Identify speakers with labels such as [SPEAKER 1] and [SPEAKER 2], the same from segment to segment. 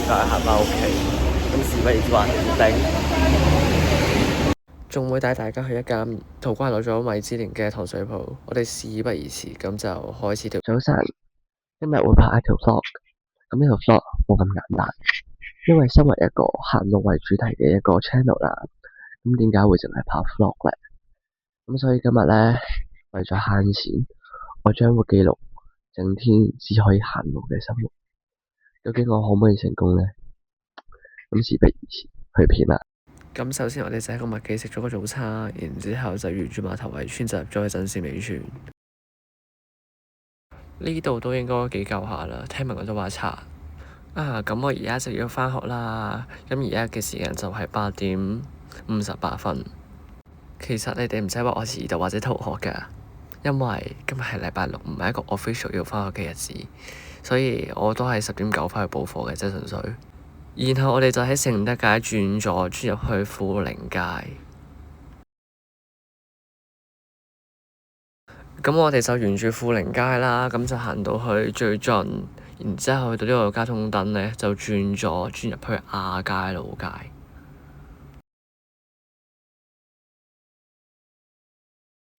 [SPEAKER 1] 街行翻屋企，咁事不宜遲話定，仲會帶大家去一間土瓜灣攞咗米芝蓮嘅糖水鋪。我哋事不宜遲，咁就開始條。早晨，今日會拍一條 vlog，咁呢條 vlog 冇咁簡單，因為身為一個行路為主題嘅一個 channel 啦，咁點解會淨係拍 vlog 咧？咁所以今日咧，為咗慳錢，我將會記錄整天只可以行路嘅生活。究竟我可唔可以成功咧？咁事不宜遲，去片啦。咁首先我哋就喺個麥記食咗個早餐，然之後就沿住馬頭圍村就入咗去真善美村。呢度都應該幾舊下啦，聽聞我都話查。咁我而家就要返學啦。咁而家嘅時間就係8:58。其實你哋唔使話我遲到或者逃學㗎，因為今日係禮拜六，唔係一個 official 要返學嘅日子，所以我都係10:09返去補課嘅啫，純粹。然後我哋就喺承德街轉入去富寧街。咁我哋就沿住富寧街啦，咁就行到去最盡，然之後去到呢個交通燈咧，就轉入去亞皆老街。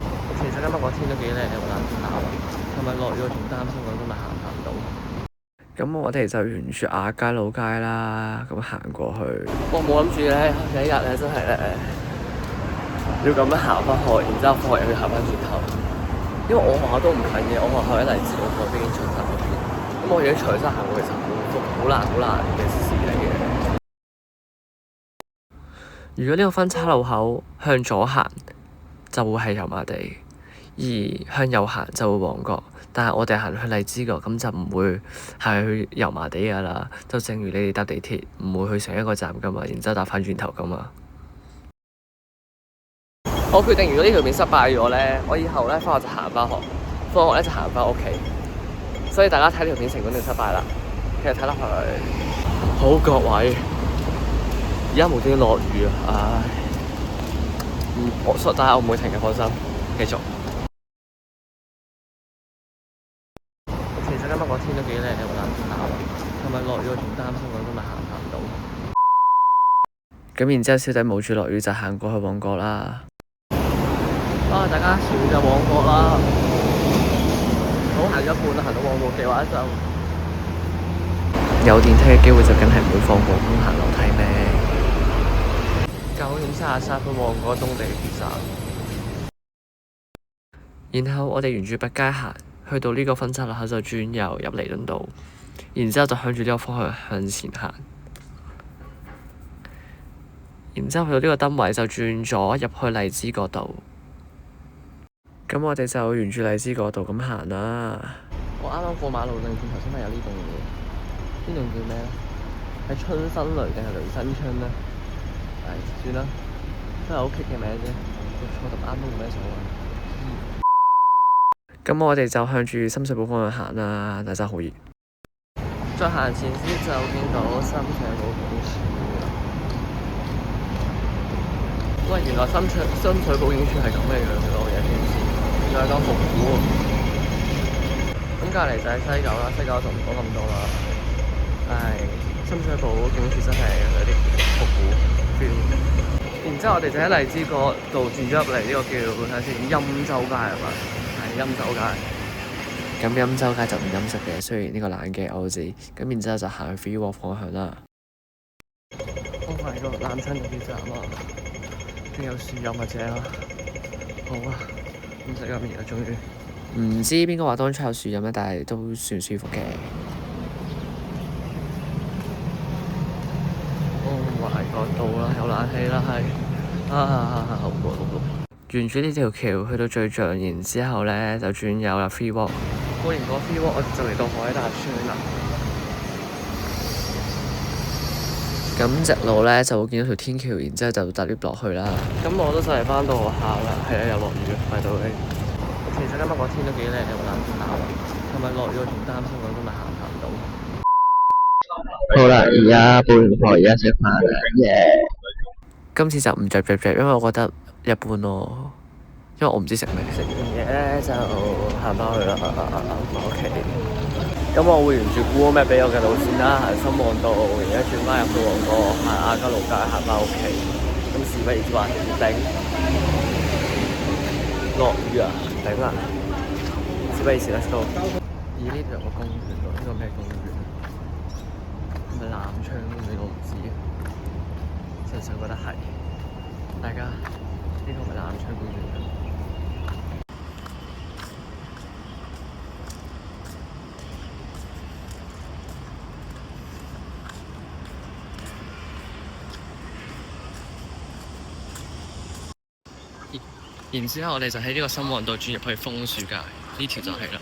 [SPEAKER 1] 其實今日個天都幾靚，好難打。係咪落雨？我仲擔心我今日行唔到。咁我哋就沿住亞皆老街啦，咁行過去。我冇諗住咧，有一日咧真係要咁樣行返學，然之後放學又要行返轉頭。因為我學校都唔近嘅，我學校喺荔枝澳嗰邊長沙嗰邊。咁我要喺長沙行過，其實好難嘅事嚟嘅。如果呢個分岔路口向左行，就會係油麻地；而向右行就會旺角。但係我哋行去荔枝角，咁就唔會係去油麻地㗎啦。就正如你哋搭地鐵唔會去上一個站㗎嘛，然之後搭翻轉頭㗎嘛。我決定，如果呢條片失敗咗咧，我以後咧返學就行返學，放學咧就行返屋企。所以大家睇呢條片成功定失敗啦？其實睇落去好各位，而家無端端落雨啊！唉，但係我唔會停嘅，放心，繼續。其實今日個天都幾靚，好難打。係咪落雨？我仲擔心我今日行唔到。咁然之後，小弟冒住落雨就行過去旺角啦。大家前面就旺角啦。好，行咗一半啦，行到旺角嘅話就有電梯嘅機會，就梗係唔會放過空行樓梯咩？9:33分旺角東地鐵站。然後我哋沿住北街行，去到呢個分岔路口就轉右入彌敦道，然之後就向住呢個方向向前行。然之後去到呢個燈位就轉咗入去荔枝角道。咁我哋就沿住荔枝角道咁行啦。我啱啱過馬路正見頭先係有呢棟嘢，呢棟叫咩咧？係春生雷定係雷生春咧？算啦，都係好棘嘅名啫，讀錯讀啱都冇咩所謂。咁我哋就向住深水埗方向行啦，但真係好熱。再行前啲就見到深水埗警署。喂，原來深水埗警署係咁嘅樣嘅，我而家先知。仲有間復古喎。咁隔離就係西九啦，西九就唔講咁多啦。但係深水埗警署真係有啲復古 feel。然之後我哋就喺荔枝角道轉咗入嚟呢個叫睇下先，欽州街係嘛？係欽州街。咁欽州街就唔陰濕嘅，雖然呢個冷嘅我知。咁然之後就行去 Free Walk 方向啦。Oh my god，南昌地鐵站啊！仲有樹蔭或者啦，好啊，唔使咁熱啊，終於。唔知邊個話當初有樹蔭咧，但係都算舒服嘅。Oh my god，到啦，有冷氣啦，係好攰好攰。沿住呢條橋去到最盡，然之後咧就轉右啦 Free Walk。過完個 Free Walk，我就嚟到海達邨啦。咁直路咧就會見到條天橋，然之後就搭 lift 落去啦。咁我都就嚟返到學校啦，係啊，又落雨啊，快到你。其實今日個天都幾靚，好難打。係咪落雨？我仲擔心我今日行唔到。好啦，而家補完課，而家食飯啦，耶！今次就唔着，因為我覺得一般咯。因為我唔知食咩，食完嘢咧就行返去啦，返屋企。咁我會沿住 Google Map 俾我嘅路線啦，行深旺道，而家轉翻入去旺角，行亞皆老街，行翻屋企。咁事不宜遲話頂落雨啊，頂啊！事不宜遲 ，let's go。咦？呢度有個公園喎，呢個咩公園？係咪南昌公園？我唔知，純粹覺得係。大家呢個係咪南昌公園啊？然之後我哋就喺呢個深旺道轉入去楓樹街，呢條就係啦。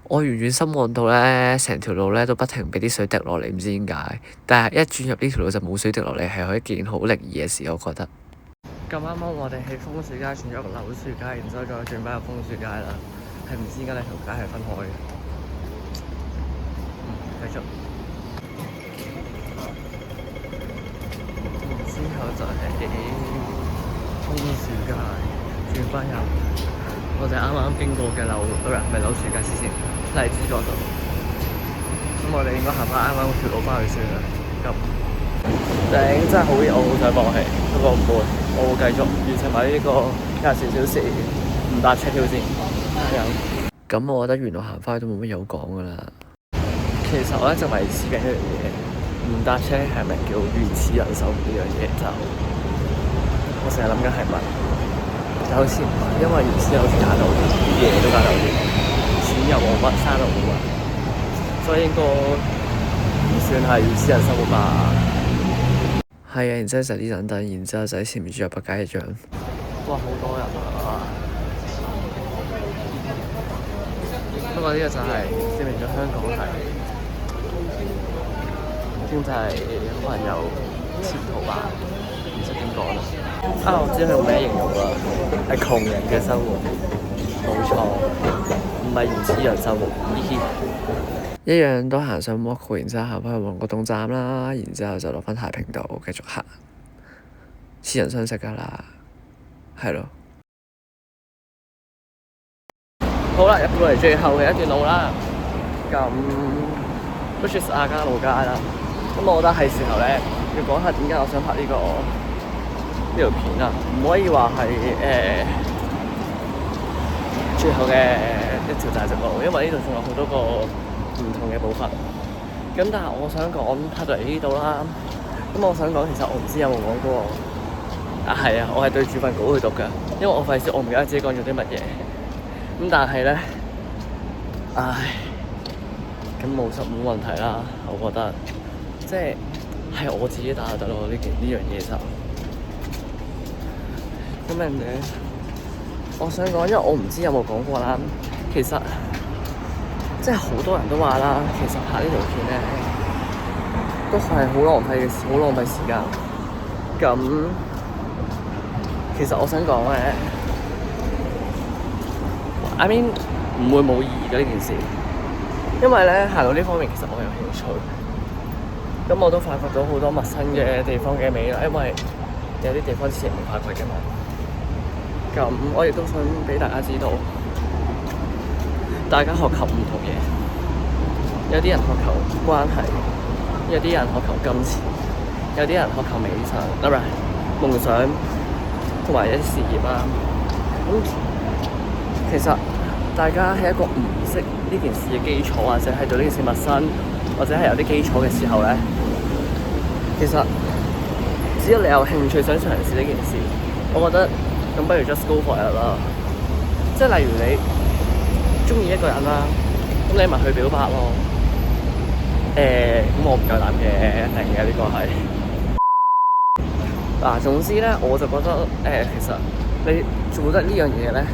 [SPEAKER 1] 我沿住深旺道咧，成條路咧都不停俾啲水滴落嚟，唔知點解。但係一轉入呢條路就冇水滴落嚟，係一件好靈異嘅事，我覺得。咁啱啱我哋喺楓樹街轉咗個柳樹街，然之後再轉翻入楓樹街啦。係唔知點解兩條街係分開嘅。繼續。然之後就係楓樹街。轉翻入，我哋啱啱經過嘅唔係柳樹街先，荔枝角度。咁我哋應該行翻啱啱嗰條路翻去先啦。咁頂真係好熱，我好想放棄，不過唔會，我會繼續完成埋呢個24小時唔搭車挑戰。咁我覺得原來行翻去都冇乜有講噶啦。其實我一直迷思緊一樣嘢，唔搭車係咪叫原始人生活呢樣嘢？就我成日諗緊係咪？就好似唔係，因為原先好似揀到啲嘢都揀到啲，錢又冇乜，生又冇乜，所以應該唔算係原始人生活吧。係啊，然之後就呢盞燈，然之後就喺前面豬肉百佳一樣。哇！好多人啊！不過呢個就係證明咗香港係經濟可能有前途吧。唔知點講啦。我知佢用咩形容啦，係窮人嘅生活，冇錯，唔係原始人生活。一樣都行上 Walk， 然之後行翻去旺角東站啦，然之後就落翻太平道繼續行，似人相識㗎啦，係咯。好啦，入到嚟最後嘅一段路啦，咁 which is 亞皆老街啦。咁我覺得係時候咧，要講下點解我想拍呢條片啊，唔可以話係最後嘅一條大直路，因為呢度仲有好多個唔同嘅部分。咁但係我想講拍到嚟呢度啦，咁我想講其實我唔知有冇講過啊，係啊，我係對住份稿去讀㗎，因為我費事我唔記得自己講咗啲乜嘢。咁但係咧，咁冇問題啦，我覺得即係我自己打就得咯，呢樣嘢就。咁人哋，我想講，因為我唔知有冇講過啦。其實，即係好多人都話啦，其實拍呢條片咧，都係好浪費時間。咁，其實我想講咧，I mean 唔會冇意義嘅呢件事，因為咧行到呢方面，其實我有興趣。咁我都發掘到好多陌生嘅地方嘅美啦，因為有啲地方之前冇發掘嘅嘛。咁我亦都想俾大家知道，大家渴求唔同嘢，有啲人渴求關係，有啲人渴求金錢，有啲人渴求美產，夢想同埋一啲事業啦。咁其實大家喺一個唔識呢件事嘅基礎，或者係對呢件事陌生，或者係有啲基礎嘅時候咧，其實只要你有興趣想嘗試呢件事，我覺得。咁不如 just go for it 啦，即係例如你中意一個人啦，咁你咪去表白咯。咁我唔夠膽嘅，一定嘅呢個係。嗱，總之咧，我就覺得其實你做得呢樣嘢咧，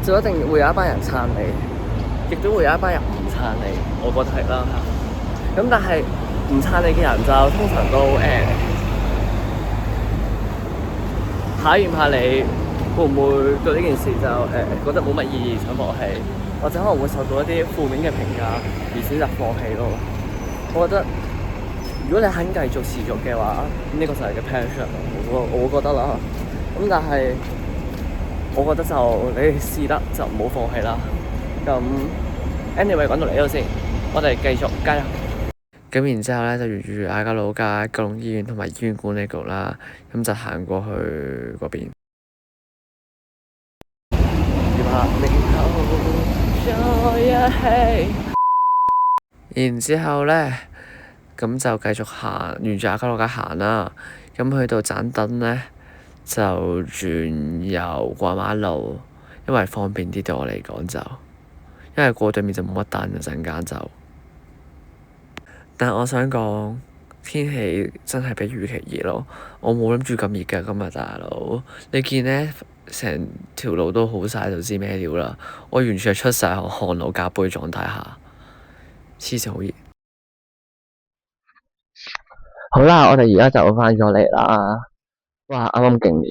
[SPEAKER 1] 就一定會有一班人撐你，亦都會有一班人唔撐你。我覺得係啦。咁但係唔撐你嘅人就通常都考驗下你會唔會對呢件事就覺得冇乜意義想放棄，或者可能會受到一啲負面嘅評價而選擇放棄咯。我覺得如果你肯繼續持續嘅話，呢個就係你嘅 passion，我會覺得啦。咁但係我覺得就你試得就唔好放棄啦。咁 anyway 講到嚟呢度先。我哋繼續加油。咁然之後咧，就沿住亞皆老街、九龍醫院同埋醫院管理局啦，咁就行過去嗰邊。然之後咧，咁就繼續行，沿住亞皆老街行啦。咁去到盞燈咧，就轉右過馬路，因為方便啲對我嚟講就，因為過對面就冇乜燈，陣間就。但係我想講，天氣真係比預期熱咯。我冇諗住咁熱㗎，今日大佬。你見咧，成條路都好晒，就知咩料啦。我完全係出晒汗，汗流浹背狀態下，黐線好熱。好啦，我哋而家就返咗嚟啦。哇！啱啱勁熱，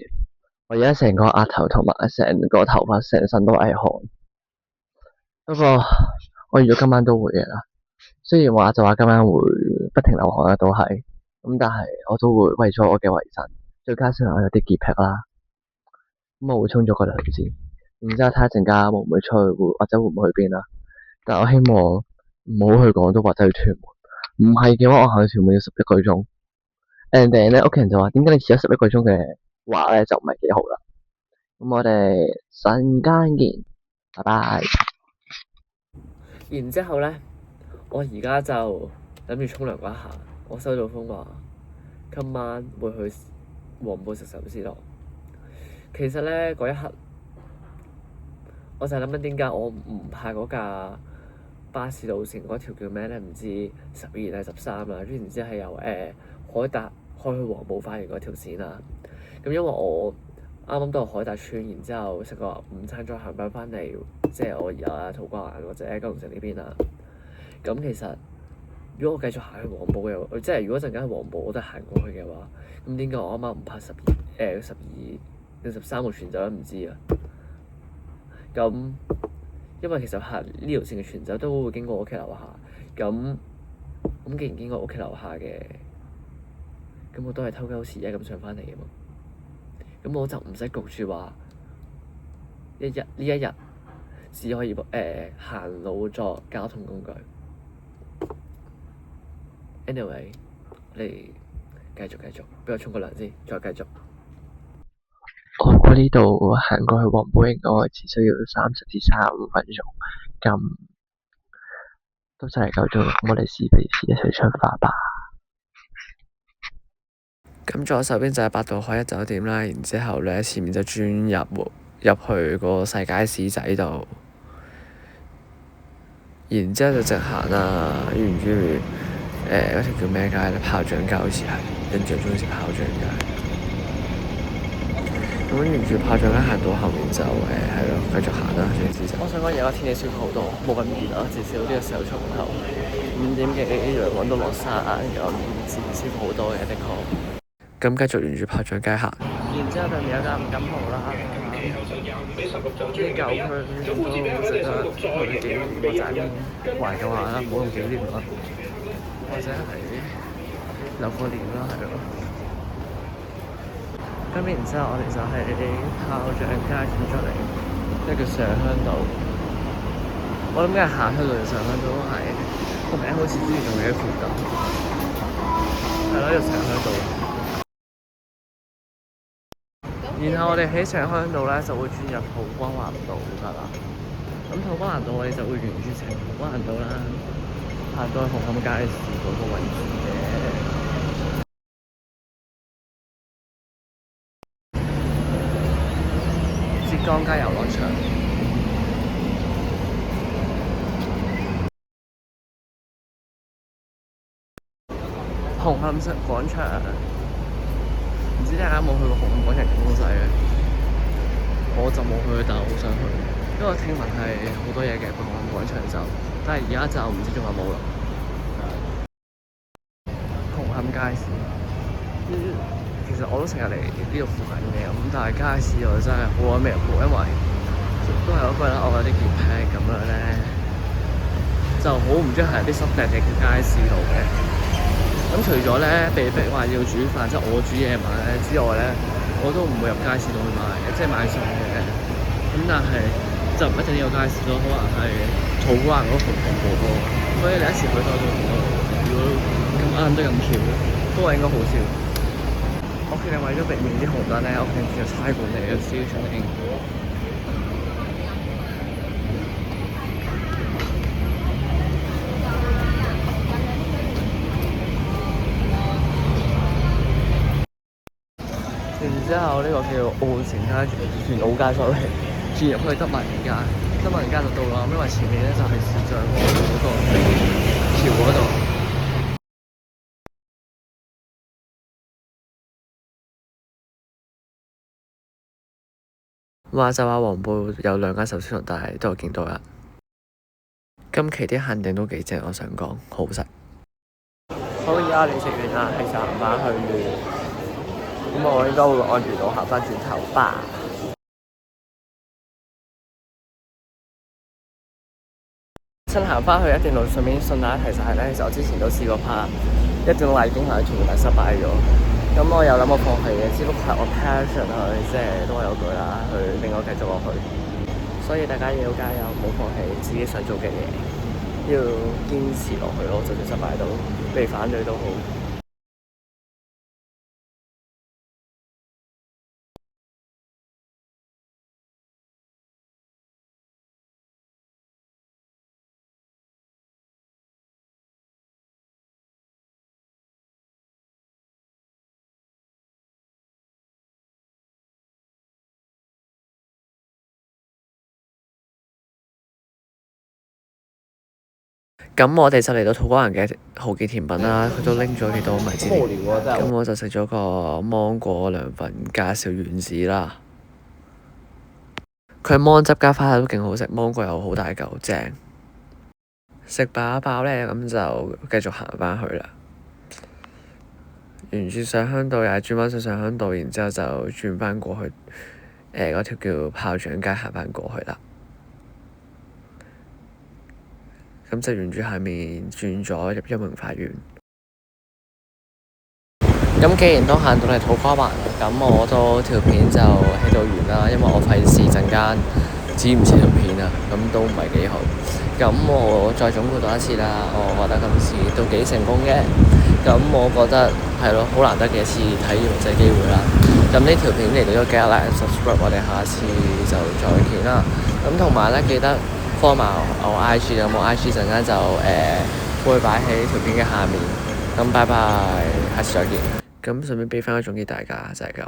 [SPEAKER 1] 我而家成個額頭同埋成個頭髮成身都係汗。不過我預咗今晚都會嘅啦。雖然話就話今晚會不停流汗啦，都係咁，但係我都會為咗我嘅衛生，再加上我有啲潔癖啦，咁我會沖咗個涼先，然之後睇下陣間會唔會出去，或者會唔會去邊啦。但我希望唔好去港島或者去屯門，唔係嘅話我行去屯門要11個鐘。and then 咧，屋企人就話點解你遲咗11個鐘嘅話咧就唔係幾好啦。咁我哋陣間見，拜拜。然之後咧，我而家就諗住沖涼嗰一下，我收到風話今晚會去黃埔食壽司郎。其實咧嗰一刻，我就係諗緊點解我唔派嗰架巴士路線嗰條叫咩咧？唔知12定係13啦，然之後係由海達開去黃埔花園嗰條線啦。咁因為我啱啱到海達村，然之後食個午餐再行翻嚟，即係我而家土瓜灣或者九龍城呢邊啦。咁其實如果我繼續行去黃埔嘅，即係如果陣間喺黃埔我都行過去嘅話，咁點解我啱啱唔拍12定13號全走都唔知啊？咁因為其實行呢條線嘅全走都會經過我屋企樓下，咁既然經過屋企樓下嘅，咁我都係偷鳩時咁上翻嚟嘅嘛。咁我就唔使焗住話呢一日只可以行路作交通工具。Anyway， 我哋繼續，俾我沖個涼先，再繼續。我過呢度行過去黃埔應該只需要30至35分鐘，咁都真係夠鐘，咁我哋事不宜遲，一齊出發吧。咁左手邊就係百渡海一酒店啦，然之後咧前面就轉入去個細街市仔度，然之後就直行啦，沿住嗰條叫咩街咧？炮仗街好似係，印象中好似炮仗街。咁沿住炮仗街行到後面就係咯，繼續行啦。總之就我想講而家天氣舒服好多，冇咁熱啦，至少呢個時候出門口5點幾陽光都落山，咁自然舒服好多嘅，的確。咁繼續沿住炮仗街行，然之後對面有間五金鋪啦，啲舊區都值得去幾個站懷舊下啦，唔好用幾年啦，或者係留個念啦，係咯。咁然之後我哋就係炮仗街轉出嚟，即係叫上鄉道。我諗緊係下鄉道定上鄉道都係，個名好似之前仲有啲附近，係咯，呢個上鄉道。然後我哋喺上鄉道咧就會轉入土瓜灣道㗎啦。咁土瓜灣道我哋就會沿住成土瓜灣道啦，行到去紅磡街市嗰個位置嘅浙江街遊樂場。紅磡式廣場。唔知大家有冇去過紅磡廣場景東西嘅？我就冇去，但係我好想去，因為我聽聞係好多嘢嘅紅磡廣場就，但係而家就唔知仲有冇啦。紅磡街市，其實我都成日嚟呢度附近嘅，咁但係街市我真係好耐未入過，因為都係嗰句啦，我有啲潔癖咁樣咧，就好唔中意行啲濕地嘅街市度嘅。咁除咗咧被逼話要煮飯，即係我煮嘢買之外咧，我都唔會入街市度去買，即係買餸嘅。咁但係就唔一定呢個街市咯，可能係土瓜灣嗰個紅磡鋪咯。所以你一時去到都見到，如果咁啱得咁巧，不過應該好少。我決定為咗避免啲紅燈咧，我決定叫差館嚟嘅 stationing。然之後呢個叫澳前街船澳街，sorry，轉入去德文街，德文街就到啦。因為前面咧就係視像嗰個橋嗰度。話就話黃埔有2間壽司郎，但係都有見到人。今期啲限定都幾正，我想講好食。好，而家你食完啦，其實行翻去完。咁我應該會按住到行翻轉頭吧。趁行翻去一段路上面順帶一提就係咧，其實我之前都試過拍一段麗景，係全部失敗咗。咁我有諗過放棄嘅，只不過係我 passion 去，即係都係有句啦，去令我繼續落去。所以大家要加油，唔好放棄自己想做嘅嘢，要堅持落去咯。就算失敗到被反對都好。咁我哋就嚟到土瓜灣嘅豪記甜品啦，佢都拎咗幾多米芝蓮。咁我就食咗個芒果涼粉加小丸子啦。佢芒汁加花都勁好食，芒果又好大嚿，正。食飽一飽咧，咁就繼續行翻去啦。沿住上鄉道又係轉翻上鄉道，然之後就轉翻過去嗰條叫炮仗街行翻過去啦。咁就沿住下面轉咗入欣榮法院。咁既然都行到嚟土瓜灣，咁我都條片就喺度完啦，因為我費事陣間剪唔切條片啊，咁都唔係幾好。咁我再總括多一次啦，我覺得今次都幾成功嘅。咁我覺得係咯，好難得嘅一次體驗或者機會啦。咁呢條片嚟到咗幾日啦 ，subscribe 我哋下次就再見啦。咁同埋咧，記得 follow 埋我 IG， 咁我 IG 陣間就會擺喺條片嘅下面。咁拜拜，下次再見。咁順便俾翻個總結大家，就係咁。